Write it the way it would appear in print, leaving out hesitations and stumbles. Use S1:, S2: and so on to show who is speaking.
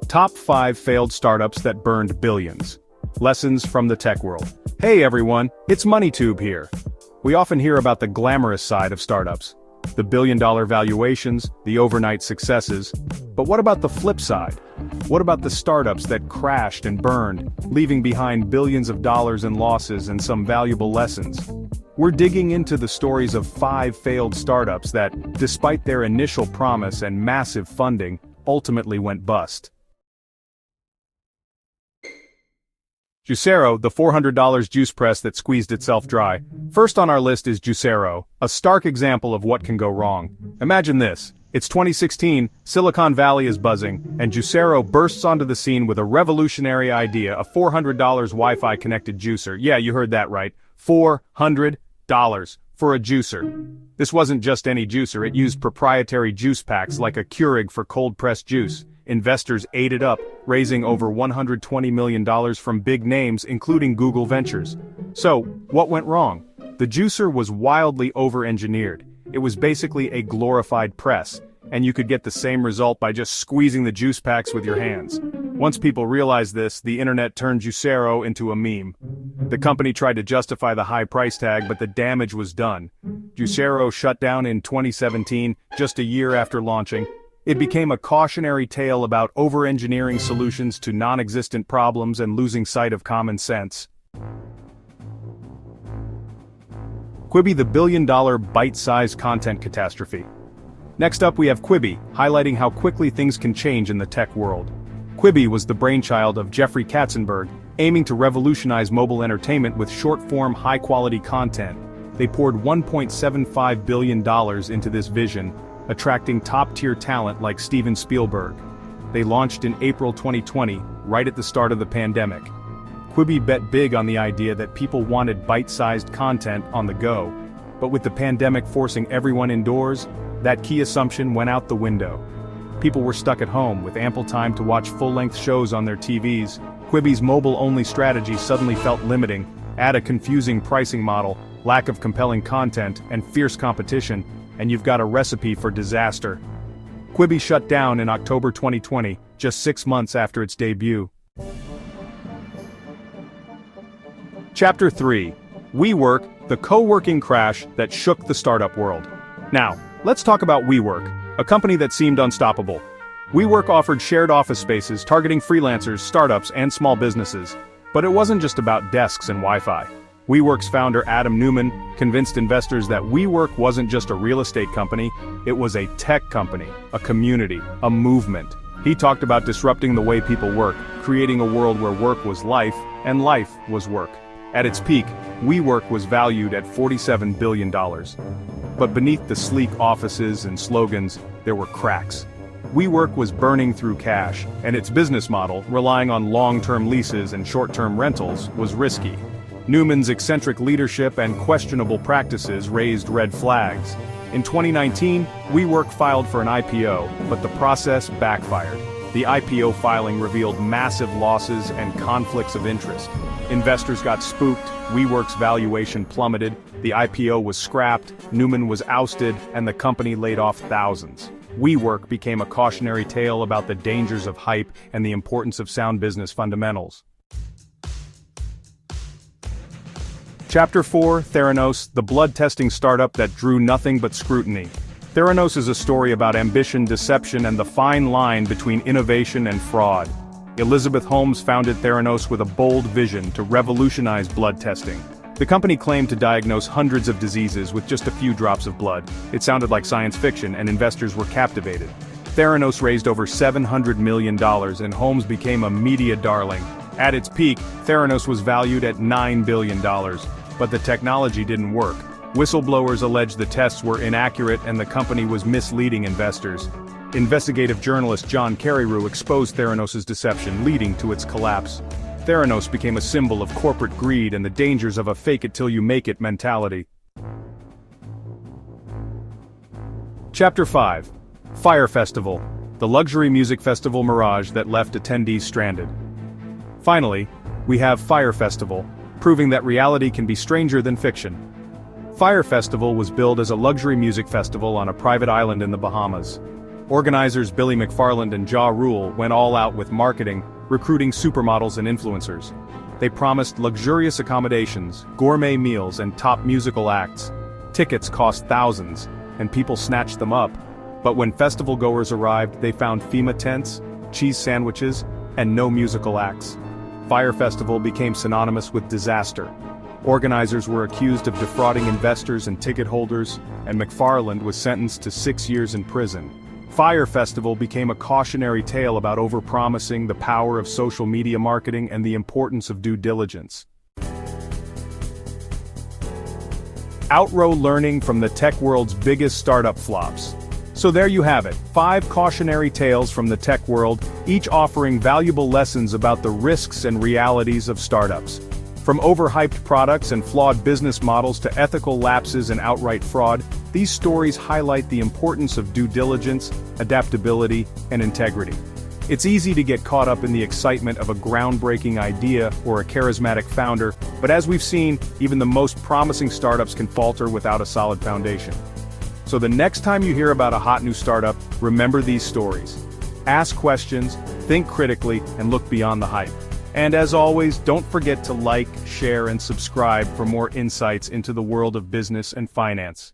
S1: Top 5 Failed Startups That Burned Billions. Lessons from the Tech World. Hey everyone, it's MoneyTube here. We often hear about the glamorous side of startups. The billion-dollar valuations, the overnight successes. But what about the flip side? What about the startups that crashed and burned, leaving behind billions of dollars in losses and some valuable lessons? We're digging into the stories of 5 failed startups that, despite their initial promise and massive funding, ultimately went bust. Juicero, the $400 juice press that squeezed itself dry. First on our list is Juicero, a stark example of what can go wrong. Imagine this. It's 2016, Silicon Valley is buzzing, and Juicero bursts onto the scene with a revolutionary idea, a $400 Wi-Fi connected juicer. Yeah, you heard that right. $400 for a juicer. This wasn't just any juicer, it used proprietary juice packs like a Keurig for cold-pressed juice. Investors ate it up, raising over $120 million from big names including Google Ventures. So, what went wrong? The juicer was wildly over-engineered. It was basically a glorified press, and you could get the same result by just squeezing the juice packs with your hands. Once people realized this, the internet turned Juicero into a meme. The company tried to justify the high price tag, but the damage was done. Juicero shut down in 2017, just a year after launching. It became a cautionary tale about over-engineering solutions to non-existent problems and losing sight of common sense. Quibi, the billion-dollar bite-sized content catastrophe. Next up we have Quibi, highlighting how quickly things can change in the tech world. Quibi was the brainchild of Jeffrey Katzenberg, aiming to revolutionize mobile entertainment with short-form, high-quality content. They poured $1.75 billion into this vision, attracting top-tier talent like Steven Spielberg. They launched in April 2020, right at the start of the pandemic. Quibi bet big on the idea that people wanted bite-sized content on the go. But with the pandemic forcing everyone indoors, that key assumption went out the window. People were stuck at home with ample time to watch full-length shows on their TVs. Quibi's mobile-only strategy suddenly felt limiting. Add a confusing pricing model, lack of compelling content, and fierce competition, and you've got a recipe for disaster. Quibi shut down in October 2020, just 6 months after its debut. Chapter 3. WeWork, the co-working crash that shook the startup world. Now, let's talk about WeWork, a company that seemed unstoppable. WeWork offered shared office spaces targeting freelancers, startups, and small businesses. But it wasn't just about desks and Wi-Fi. WeWork's founder Adam Neumann convinced investors that WeWork wasn't just a real estate company, it was a tech company, a community, a movement. He talked about disrupting the way people work, creating a world where work was life, and life was work. At its peak, WeWork was valued at $47 billion. But beneath the sleek offices and slogans, there were cracks. WeWork was burning through cash, and its business model, relying on long-term leases and short-term rentals, was risky. Neumann's eccentric leadership and questionable practices raised red flags. In 2019, WeWork filed for an IPO, but the process backfired. The IPO filing revealed massive losses and conflicts of interest. Investors got spooked, WeWork's valuation plummeted, the IPO was scrapped, Neumann was ousted, and the company laid off thousands. WeWork became a cautionary tale about the dangers of hype and the importance of sound business fundamentals. Chapter 4, Theranos, the blood-testing startup that drew nothing but scrutiny. Theranos is a story about ambition, deception, and the fine line between innovation and fraud. Elizabeth Holmes founded Theranos with a bold vision to revolutionize blood testing. The company claimed to diagnose hundreds of diseases with just a few drops of blood. It sounded like science fiction, and investors were captivated. Theranos raised over $700 million, and Holmes became a media darling. At its peak, Theranos was valued at $9 billion. But the technology didn't work. Whistleblowers alleged the tests were inaccurate and the company was misleading investors. Investigative journalist John Carreyrou exposed Theranos' deception, leading to its collapse. Theranos became a symbol of corporate greed and the dangers of a fake-it-till-you-make-it mentality. Chapter 5. Fire Festival, the luxury music festival mirage that left attendees stranded. Finally, we have Fire Festival, proving that reality can be stranger than fiction. Fire Festival was billed as a luxury music festival on a private island in the Bahamas. Organizers Billy McFarland and Ja Rule went all out with marketing, recruiting supermodels and influencers. They promised luxurious accommodations, gourmet meals, and top musical acts. Tickets cost thousands, and people snatched them up. But when festival goers arrived, they found FEMA tents, cheese sandwiches, and no musical acts. Fyre Festival became synonymous with disaster. Organizers were accused of defrauding investors and ticket holders, and McFarland was sentenced to 6 years in prison. Fyre Festival became a cautionary tale about overpromising, the power of social media marketing, and the importance of due diligence. Outrow learning from the tech world's biggest startup flops. So there you have it, 5 cautionary tales from the tech world, each offering valuable lessons about the risks and realities of startups. From overhyped products and flawed business models to ethical lapses and outright fraud, these stories highlight the importance of due diligence, adaptability, and integrity. It's easy to get caught up in the excitement of a groundbreaking idea or a charismatic founder, but as we've seen, even the most promising startups can falter without a solid foundation. So the next time you hear about a hot new startup, remember these stories. Ask questions, think critically, and look beyond the hype. And as always, don't forget to like, share, and subscribe for more insights into the world of business and finance.